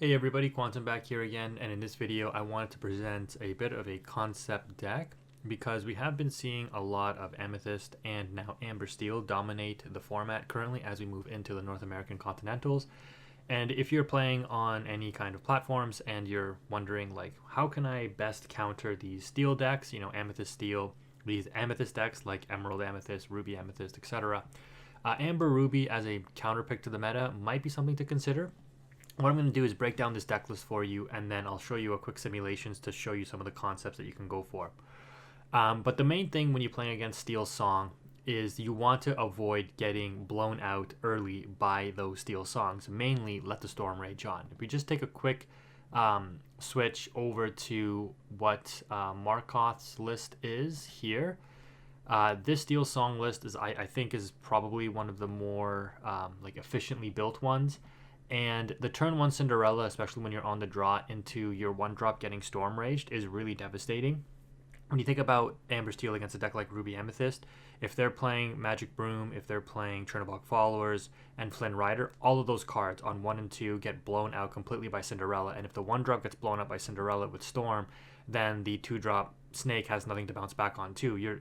Hey everybody, Quantum back here again, and in this video I wanted to present a bit of a concept deck because we have been seeing a lot of Amethyst and now Amber Steel dominate the format currently as we move into the North American Continentals. And if you're playing on any kind of platforms and you're wondering like how can I best counter these steel decks, Amethyst Steel, these Amethyst decks like Emerald Amethyst, Ruby Amethyst, etc. Amber Ruby as a counter pick to the meta might be something to consider. What I'm going to do is break down this deck list for you, and then I'll show you a quick simulations to show you some of the concepts that you can go for. But the main thing when you're playing against Steel Song is you want to avoid getting blown out early by those Steel Songs. Mainly, let the Storm Rage on. If we just take a quick switch over to what Markoth's list is here, this Steel Song list is I think is probably one of the more efficiently built ones. And the turn 1 Cinderella, especially when you're on the draw into your 1-drop getting Storm Raged, is really devastating. When you think about Amber Steel against a deck like Ruby Amethyst, if they're playing Magic Broom, if they're playing Chernobog Followers, and Flynn Rider, all of those cards on 1 and 2 get blown out completely by Cinderella. And if the 1-drop gets blown up by Cinderella with Storm, then the 2-drop Snake has nothing to bounce back on too. You're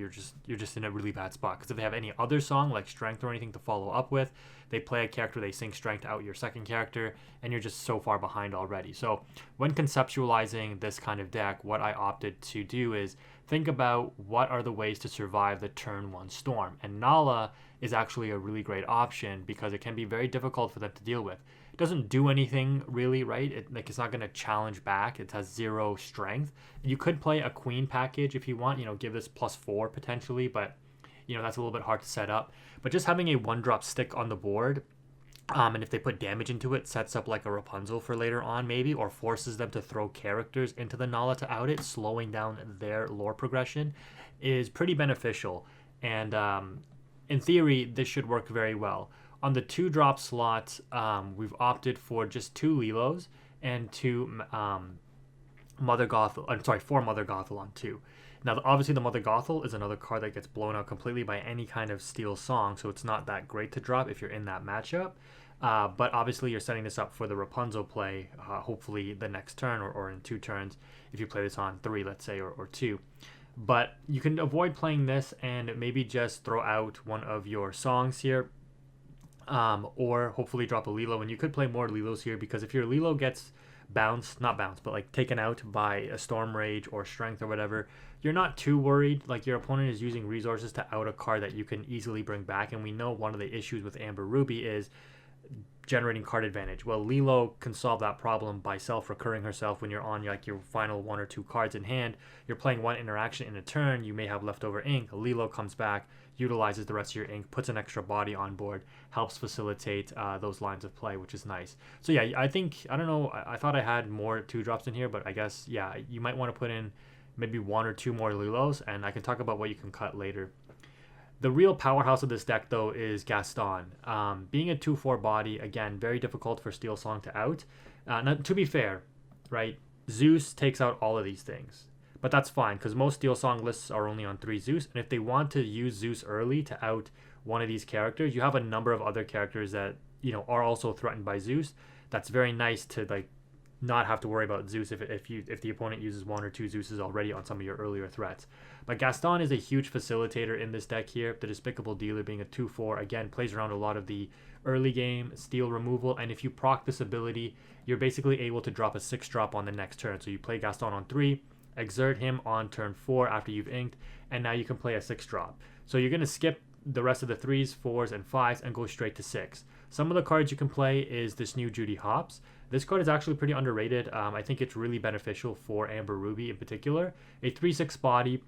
just in a really bad spot, because if they have any other song like Strength or anything to follow up with, they play a character, they sing Strength out your second character, and you're just so far behind already. So when conceptualizing this kind of deck, what I opted to do is think about what are the ways to survive the turn 1 Storm, and Nala is actually a really great option because it can be very difficult for them to deal with. It doesn't do anything really, right? It's not going to challenge back. It has 0 strength. You could play a Queen package if you want, give this +4 potentially, but that's a little bit hard to set up. But just having a 1-drop stick on the board, and if they put damage into it, sets up like a Rapunzel for later on maybe, or forces them to throw characters into the Nala to out it, slowing down their lore progression, is pretty beneficial. And in theory, this should work very well. On the 2-drop slot, we've opted for just 2 Lilos and 2 Mother Gothel. I'm sorry, 4 Mother Gothel on 2. Now, obviously, the Mother Gothel is another card that gets blown out completely by any kind of Steel Song, so it's not that great to drop if you're in that matchup. But obviously, you're setting this up for the Rapunzel play, hopefully the next turn or in 2 turns, if you play this on 3, let's say, or 2. But you can avoid playing this and maybe just throw out one of your songs here. Or hopefully drop a Lilo, and you could play more Lilos here, because if your Lilo gets not bounced, but like taken out by a Storm Rage or Strength or whatever, you're not too worried. Like, your opponent is using resources to out a card that you can easily bring back, and we know one of the issues with Amber Ruby is generating card advantage. Well, Lilo can solve that problem by self-recurring herself when you're on like your final 1 or 2 cards in hand. You're playing 1 interaction in a turn, you may have leftover ink, Lilo comes back, utilizes the rest of your ink, puts an extra body on board, helps facilitate those lines of play, which is nice. So yeah, I don't know, I thought I had more 2-drops in here, but I guess, yeah, you might want to put in maybe 1 or 2 more Lilos, and I can talk about what you can cut later. The real powerhouse of this deck, though, is Gaston. Being a 2/4 body, again, very difficult for Steel Song to out. Now, to be fair, right, Zeus takes out all of these things. But that's fine, because most Steel Song lists are only on 3 Zeus. And if they want to use Zeus early to out one of these characters, you have a number of other characters that, are also threatened by Zeus. That's very nice to, not have to worry about Zeus if the opponent uses 1 or 2 Zeuses already on some of your earlier threats. But Gaston is a huge facilitator in this deck here. The Despicable Dealer, being a 2/4, again, plays around a lot of the early game steel removal, and if you proc this ability, you're basically able to drop a 6-drop on the next turn. So you play Gaston on 3, exert him on turn 4 after you've inked, and now you can play a 6-drop. So you're going to skip the rest of the 3s, 4s, and 5s and go straight to 6. Some of the cards you can play is this new Judy Hopps. This card is actually pretty underrated. I think it's really beneficial for Amber Ruby in particular. A 3/6 body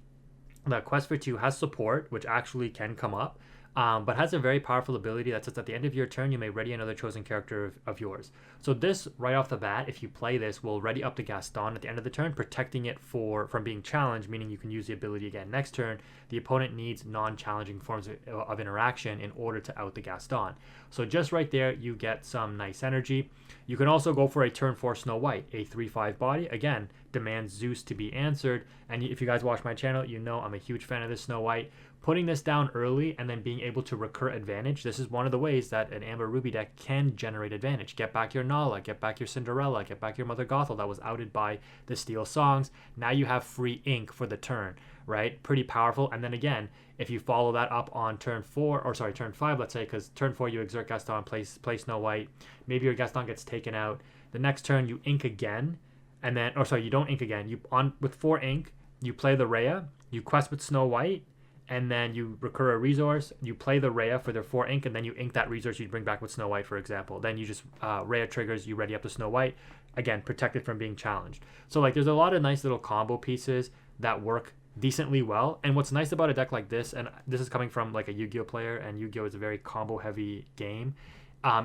that Quest for 2 has support, which actually can come up, but has a very powerful ability that says at the end of your turn, you may ready another chosen character of yours. So this, right off the bat, if you play this, will ready up the Gaston at the end of the turn, protecting it from being challenged, meaning you can use the ability again next turn. The opponent needs non-challenging forms of interaction in order to out the Gaston. So just right there, you get some nice energy. You can also go for a turn 4 Snow White, a 3/5 body. Again, demands Zeus to be answered. And if you guys watch my channel, you know I'm a huge fan of this Snow White. putting this down early and then being able to recur advantage, this is one of the ways that an Amber Ruby deck can generate advantage. Get back your Nala, get back your Cinderella, get back your Mother Gothel that was outed by the Steel Songs. Now you have free ink for the turn, right? Pretty powerful. And then again, if you follow that up on turn 5, let's say, because turn 4 you exert Gaston, play Snow White, maybe your Gaston gets taken out. The next turn you ink again, and then, you don't ink again. With 4 ink, you play the Rhea, you quest with Snow White, and then you recur a resource, you play the Rhea for their 4 ink, and then you ink that resource you bring back with Snow White, for example. Then you just, Rhea triggers, you ready up to Snow White, again, protected from being challenged. So, like, there's a lot of nice little combo pieces that work decently well. And what's nice about a deck like this, and this is coming from, like, a Yu-Gi-Oh player, and Yu-Gi-Oh is a very combo-heavy game,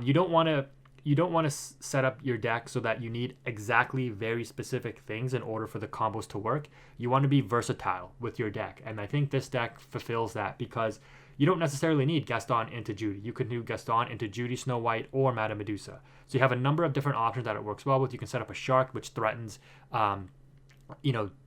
you don't want to set up your deck so that you need exactly very specific things in order for the combos to work. You want to be versatile with your deck. And I think this deck fulfills that because you don't necessarily need Gaston into Judy. You could do Gaston into Judy, Snow White, or Madame Medusa. So you have a number of different options that it works well with. You can set up a Shark, which threatens,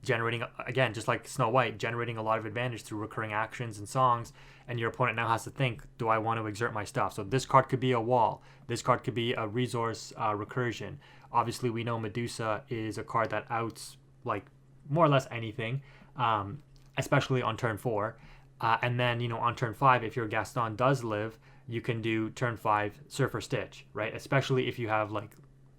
generating, again, just like Snow White, generating a lot of advantage through recurring actions and songs. And your opponent now has to think, do I want to exert my stuff? So this card could be a wall. This card could be a resource recursion. Obviously, we know Medusa is a card that outs, like, more or less anything, especially on turn 4. And then, on turn 5, if your Gaston does live, you can do turn 5 Surfer Stitch, right? Especially if you have, like,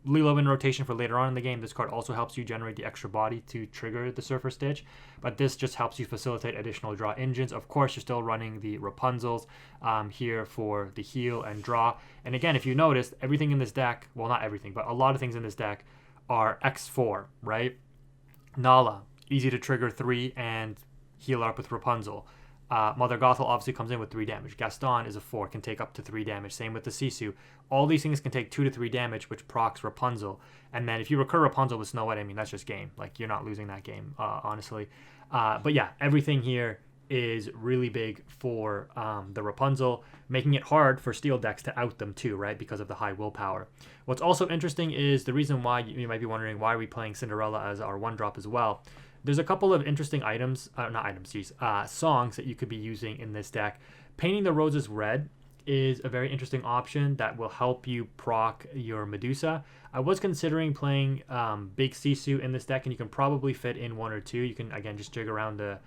Lilo in rotation for later on in the game. This card also helps you generate the extra body to trigger the Surfer Stitch, but this just helps you facilitate additional draw engines. Of course, you're still running the Rapunzels here for the heal and draw. And again, if you noticed, everything in this deck, well, not everything, but a lot of things in this deck are X4, right? Nala, easy to trigger 3 and heal up with Rapunzel. Mother Gothel obviously comes in with 3 damage. Gaston is a 4, can take up to 3 damage. Same with the Sisu. All these things can take 2 to 3 damage, which procs Rapunzel. And then if you recur Rapunzel with Snow White, I mean, that's just game. Like, you're not losing that game, honestly. But yeah, everything here is really big for the Rapunzel, making it hard for steel decks to out them too, right? Because of the high willpower. What's also interesting is the reason why you might be wondering, why are we playing Cinderella as our 1-drop as well? There's a couple of interesting songs that you could be using in this deck. Painting the Roses Red is a very interesting option that will help you proc your Medusa. I was considering playing Big Sisu in this deck, and you can probably fit in 1 or 2. You can, again, just jig around the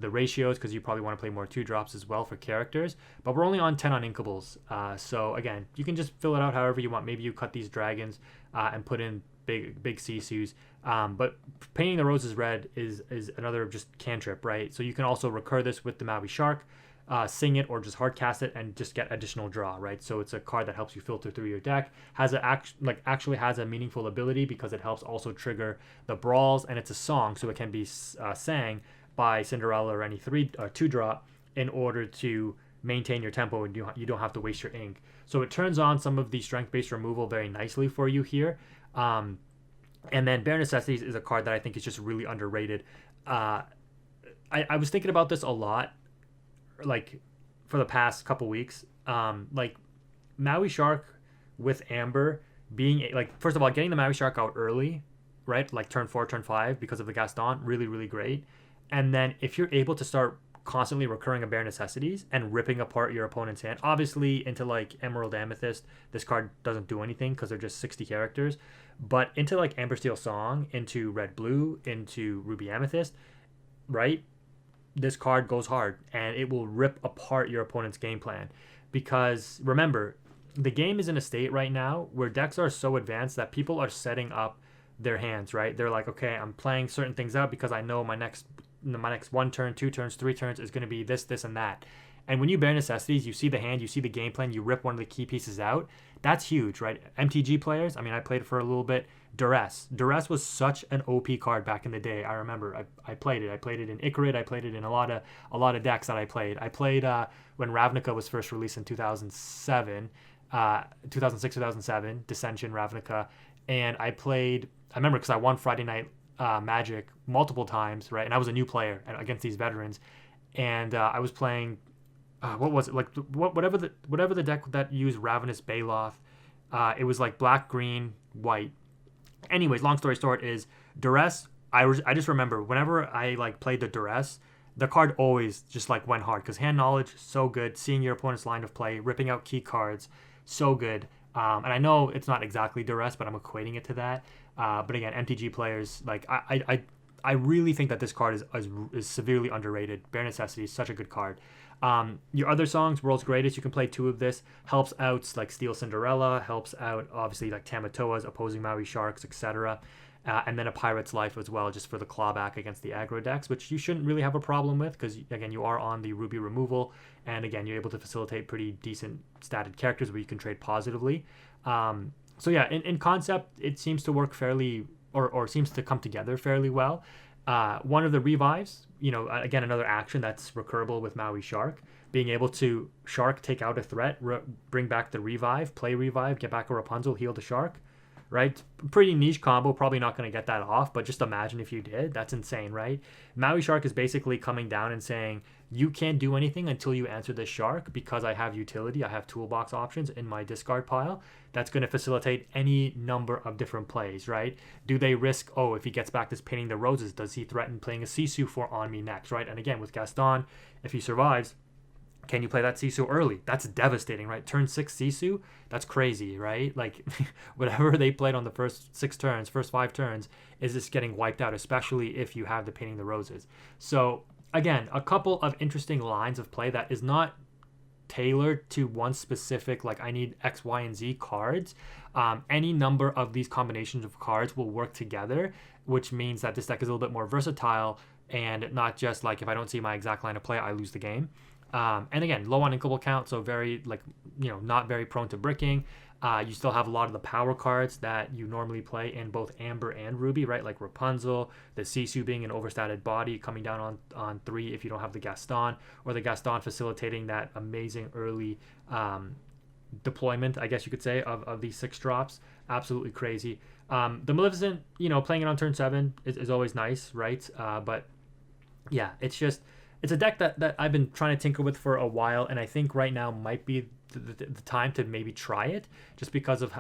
ratios because you probably want to play more 2-drops as well for characters. But we're only on 10 on Inkables. So, again, you can just fill it out however you want. Maybe you cut these dragons and put in big Sisus. But painting the roses red is another just cantrip, right? So you can also recur this with the Maui Shark, sing it, or just hard cast it and just get additional draw, right? So it's a card that helps you filter through your deck. Actually has a meaningful ability because it helps also trigger the brawls, and it's a song, so it can be sang by Cinderella or any 2-drop in order to maintain your tempo, and you don't have to waste your ink. So it turns on some of the strength-based removal very nicely for you here. And then Bare Necessities is a card that I think is just really underrated. I was thinking about this a lot, like, for the past couple weeks. Like, Maui Shark with Amber being, first of all, getting the Maui Shark out early, right? Like, turn 4, turn 5, because of the Gaston, really, really great. And then if you're able to start constantly recurring a Bare Necessities and ripping apart your opponent's hand, obviously into, like, Emerald Amethyst, this card doesn't do anything because they're just 60 characters. But into, like, Amber Steel Song, into Red Blue, into Ruby Amethyst, right? This card goes hard, and it will rip apart your opponent's game plan. Because, remember, the game is in a state right now where decks are so advanced that people are setting up their hands, right? They're like, okay, I'm playing certain things out because I know my next 1 turn, 2 turns, 3 turns is going to be this, and that. And when you Bare Necessities, you see the hand, you see the game plan, you rip one of the key pieces out. That's huge, right? MTG players, I mean, I played it for a little bit. Duress was such an OP card back in the day. I remember I played it. I played it in Icarid. I played it in a lot of decks that I played. I played when Ravnica was first released in 2006, 2007, Dissension, Ravnica. And I remember because I won Friday Night Magic multiple times, right? And I was a new player against these veterans. And I was playing... what was it, like, whatever the deck that used Ravenous Baloth, it was like black, green, white. Anyways, long story short is Duress. I just remember whenever I, like, played the Duress, the card always just like went hard because hand knowledge, so good. Seeing your opponent's line of play, ripping out key cards, so good. And I know it's not exactly duress, but I'm equating it to that. But again, MTG players, like I really think that this card is severely underrated. Bare Necessity is such a good card. Your other songs, World's Greatest, you can play 2 of this. Helps out like Steel Cinderella, helps out obviously like Tamatoa's, opposing Maui Sharks, etc. And then a Pirate's Life as well, just for the clawback against the aggro decks, which you shouldn't really have a problem with because, again, you are on the Ruby removal. And again, you're able to facilitate pretty decent statted characters where you can trade positively. So yeah, in concept, it seems to work fairly, or seems to come together fairly well. One of the revives, again, another action that's recurable with Maui Shark, being able to Shark, take out a threat, bring back the revive, play revive, get back a Rapunzel, heal the Shark, right? Pretty niche combo, probably not going to get that off, but just imagine if you did. That's insane, right? Maui Shark is basically coming down and saying, you can't do anything until you answer this Shark because I have utility, I have toolbox options in my discard pile. That's going to facilitate any number of different plays, right? Do they risk, if he gets back this Painting the Roses, does he threaten playing a Sisu for on me next, right? And again, with Gaston, if he survives, can you play that Sisu early? That's devastating, right? Turn 6 Sisu, that's crazy, right? Like, whatever they played on the first 5 turns, is just getting wiped out, especially if you have the Painting the Roses. So, again, a couple of interesting lines of play that is not tailored to one specific, like, I need X, Y, and Z cards. Any number of these combinations of cards will work together, which means that this deck is a little bit more versatile and not just like, if I don't see my exact line of play, I lose the game. And again, low on inkable count, so very, not very prone to bricking. You still have a lot of the power cards that you normally play in both Amber and Ruby, right? Like Rapunzel, the Sisu being an overstated body, coming down on 3 if you don't have the Gaston, or the Gaston facilitating that amazing early deployment, I guess you could say, of these 6 drops. Absolutely crazy. The Maleficent, playing it on turn 7 is always nice, right? But yeah, it's a deck that I've been trying to tinker with for a while, and I think right now might be the time to maybe try it, just because of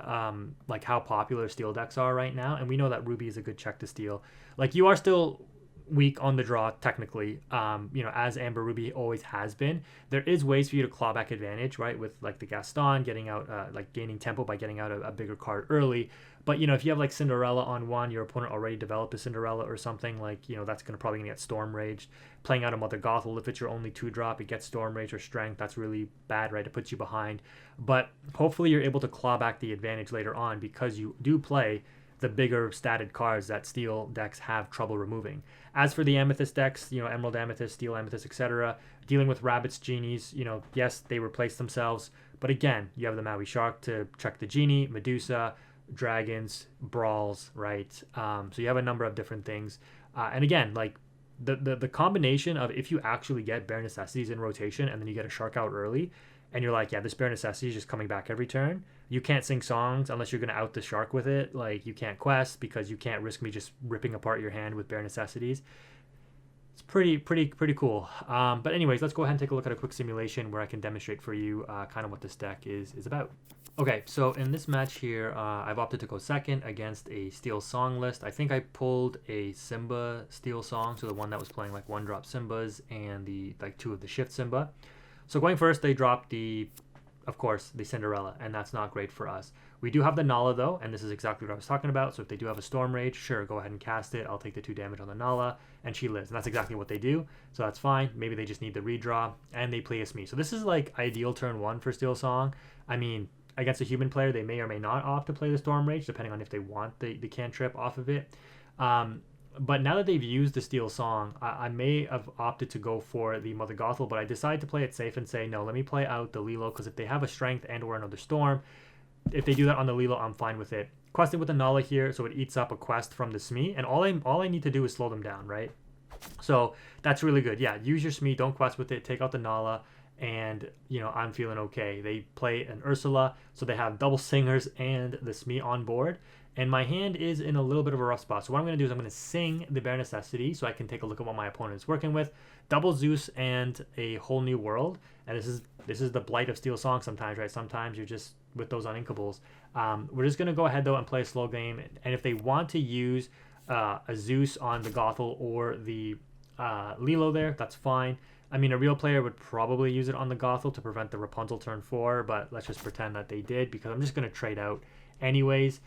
like how popular steel decks are right now. And we know that Ruby is a good check to steal. Like, you are still weak on the draw technically, as Amber Ruby always has been. There is ways for you to claw back advantage, right, with like the Gaston getting out, like gaining tempo by getting out a bigger card early. But if you have like Cinderella on 1, your opponent already developed a Cinderella or something, like, that's probably gonna get Storm Raged. Playing out a Mother Gothel, if it's your only 2-drop, it gets Storm Rage or Strength. That's really bad, right? It puts you behind. But hopefully you're able to claw back the advantage later on, because you do play the bigger statted cards that steel decks have trouble removing. As for the Amethyst decks, Emerald Amethyst, Steel Amethyst, etc., dealing with Rabbits, Genies, yes, they replace themselves, but again, you have the Maui Shark to check the Genie, Medusa, Dragons, Brawls, right? So you have a number of different things. And again, like, the combination of, if you actually get Bare Necessities in rotation and then you get a Shark out early, and you're like, yeah, this Bare Necessity is just coming back every turn. You can't sing songs unless you're going to out the Shark with it. Like, you can't quest because you can't risk me just ripping apart your hand with Bare Necessities. It's pretty cool. But anyways, let's go ahead and take a look at a quick simulation where I can demonstrate for you kind of what this deck is about. Okay, so in this match here, I've opted to go second against a Steel Song list. I think I pulled a Simba Steel Song, so the one that was playing like 1-drop Simbas and the 2 of the Shift Simba. So going first, they dropped of course, the Cinderella, and that's not great for us. We do have the Nala, though, and this is exactly what I was talking about. So if they do have a Storm Rage, sure, go ahead and cast it. I'll take the 2 damage on the Nala, and she lives. And that's exactly what they do, so that's fine. Maybe they just need the redraw, and they play as me. So this is like ideal turn 1 for Steel Song. I mean, against a human player, they may or may not opt to play the Storm Rage, depending on if they want the cantrip off of it. But now that they've used the Steel Song, I may have opted to go for the Mother Gothel, but I decided to play it safe and say, no, let me play out the Lilo, because if they have a Strength and or another Storm, if they do that on the Lilo, I'm fine with it. Questing with the Nala here, so it eats up a quest from the Smee, and all I need to do is slow them down, right? So that's really good. Yeah, use your Smee, don't quest with it, take out the Nala, and I'm feeling okay. They play an Ursula, so they have double Singers and the Smee on board. And my hand is in a little bit of a rough spot. So what I'm going to do is I'm going to sing the Bare Necessity so I can take a look at what my opponent is working with. Double Zeus and a Whole New World. And this is the blight of Steel Song sometimes, right? Sometimes you're just with those uninkables. We're just going to go ahead, though, and play a slow game. And if they want to use a Zeus on the Gothel or the Lilo there. That's fine. I mean, a real player would probably use it on the Gothel to prevent the Rapunzel turn 4, but let's just pretend that they did because I'm just going to trade out anyways.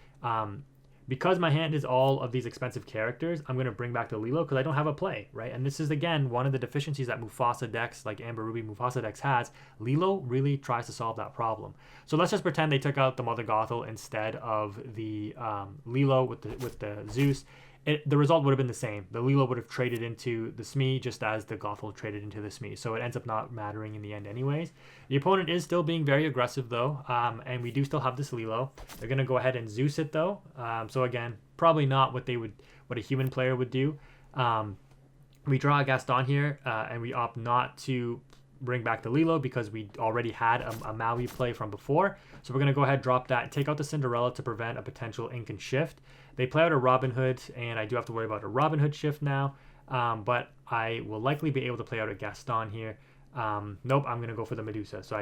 Because my hand is all of these expensive characters, I'm going to bring back the Lilo because I don't have a play, right? And this is, again, one of the deficiencies that Mufasa decks, like Amber Ruby Mufasa decks has. Lilo really tries to solve that problem. So let's just pretend they took out the Mother Gothel instead of the Lilo with the Zeus. The result would have been the same. The Lilo would have traded into the Smee just as the Gothel traded into the Smee. So it ends up not mattering in the end anyways. The opponent is still being very aggressive though. And we do still have this Lilo. They're going to go ahead and Zeus it though. So again, probably not what a human player would do. We draw a Gaston here and we opt not to bring back the Lilo because we already had a Maui play from before. So we're going to go ahead, drop that, take out the Cinderella to prevent a potential Ink and Shift. They play out a Robin Hood, and I do have to worry about a Robin Hood shift now, but I will likely be able to play out a Gaston here. Nope, I'm going to go for the Medusa. So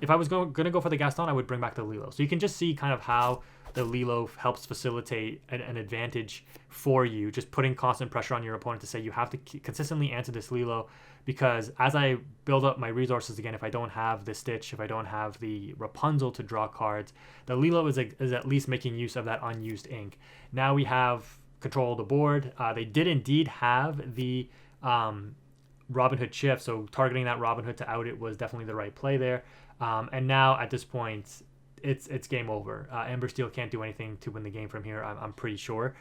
if I was going to go for the Gaston, I would bring back the Lilo. So you can just see kind of how the Lilo helps facilitate an advantage for you, just putting constant pressure on your opponent to say you have to consistently answer this Lilo, because as I build up my resources again, if I don't have the Stitch, if I don't have the Rapunzel to draw cards, the Lilo is at least making use of that unused ink. Now we have control of the board. They did indeed have the Robin Hood shift, so targeting that Robin Hood to out it was definitely the right play there. And now at this point, it's game over. Amber Steel can't do anything to win the game from here, I'm pretty sure,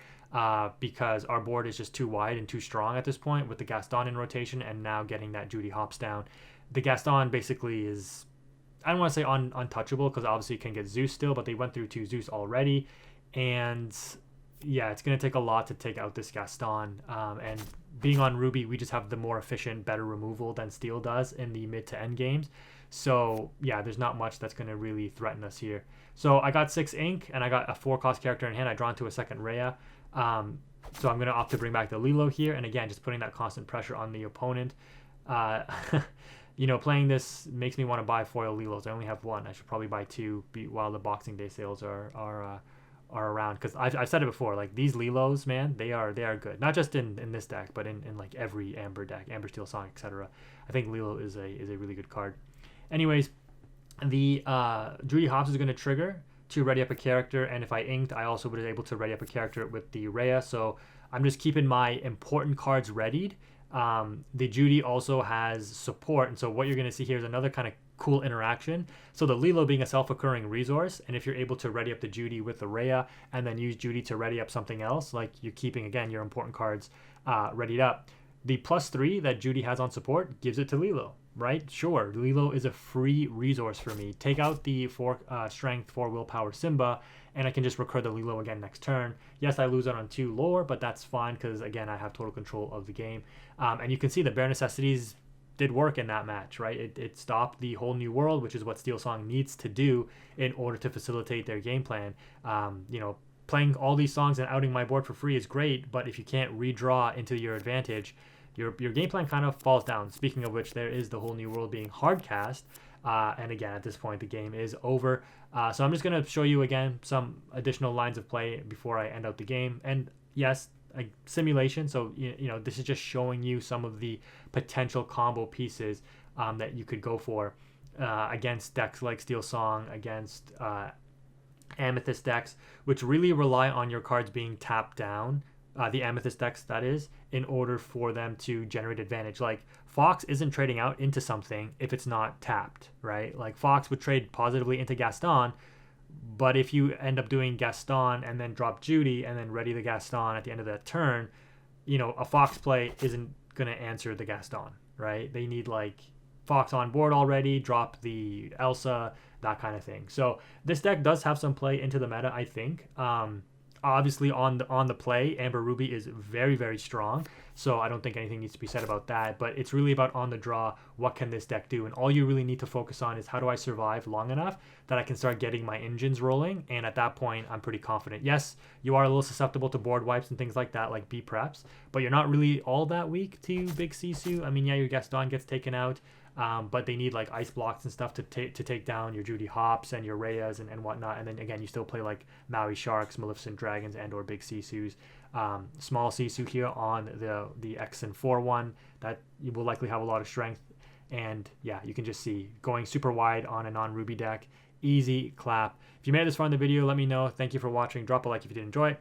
because our board is just too wide and too strong at this point with the Gaston in rotation and now getting that Judy Hopps down. The Gaston basically is, I don't want to say untouchable because obviously it can get Zeus still, but they went through 2 Zeus already. And yeah, it's going to take a lot to take out this Gaston. And being on Ruby, we just have the more efficient, better removal than Steel does in the mid to end games. So yeah, there's not much that's going to really threaten us here. So I got 6 ink and I got a 4-cost character in hand. I draw into a second Rhea. So I'm going to opt to bring back the Lilo here. And again, just putting that constant pressure on the opponent. You know, playing this makes me want to buy foil Lilos. I only have 1. I should probably buy 2 while the Boxing Day sales are around. Because I've said it before, like these Lilos, man, they are good. Not just in this deck, but in like every Amber deck, Amber Steel Sonic, etc. I think Lilo is a really good card. Anyways, the Judy Hopps is going to trigger to ready up a character, and if I inked, I also was able to ready up a character with the Rhea. So I'm just keeping my important cards readied. The Judy also has support, and so what you're going to see here is another kind of cool interaction. So the Lilo being a self-occurring resource, and if you're able to ready up the Judy with the Rhea and then use Judy to ready up something else, like you're keeping, again, your important cards readied up. The +3 that Judy has on support gives it to Lilo, right? Sure, Lilo is a free resource for me. Take out the 4 strength, 4 willpower Simba, and I can just recur the Lilo again next turn. Yes, I lose out on 2 lore, but that's fine because, again, I have total control of the game. And you can see the Bare Necessities did work in that match, right? It stopped the whole new world, which is what Steel Song needs to do in order to facilitate their game plan. You know, playing all these songs and outing my board for free is great, but if you can't redraw into your advantage, your game plan kind of falls down. Speaking of which, there is the whole new world being hardcast. And again, at this point, the game is over. So I'm just going to show you again some additional lines of play before I end out the game. And yes, a simulation. So, you know, this is just showing you some of the potential combo pieces that you could go for against decks like Steel Song, against Amethyst decks, which really rely on your cards being tapped down. The Amethyst decks, that is, in order for them to generate advantage. Like, Fox isn't trading out into something if it's not tapped, right? Like, Fox would trade positively into Gaston, but if you end up doing Gaston and then drop Judy and then ready the Gaston at the end of that turn, you know, a Fox play isn't going to answer the Gaston, right? They need, like, Fox on board already, drop the Elsa, that kind of thing. So this deck does have some play into the meta, I think. Obviously, on the play, Amber Ruby is very, very strong, so I don't think anything needs to be said about that, but it's really about on the draw, what can this deck do? And all you really need to focus on is how do I survive long enough that I can start getting my engines rolling, and at that point, I'm pretty confident. Yes, you are a little susceptible to board wipes and things like that, like B preps, but you're not really all that weak to Big Sisu. I mean, yeah, your Gaston gets taken out, but they need like ice blocks and stuff to take down your Judy Hops and your Rayas and whatnot. And then again, you still play like Maui Sharks, Maleficent Dragons, and or Big Sisus. Small Sisu here on the Exen 4 one that you will likely have a lot of strength. And yeah, you can just see going super wide on a non-Ruby deck. Easy clap. If you made this far in the video, let me know. Thank you for watching. Drop a like if you did enjoy it.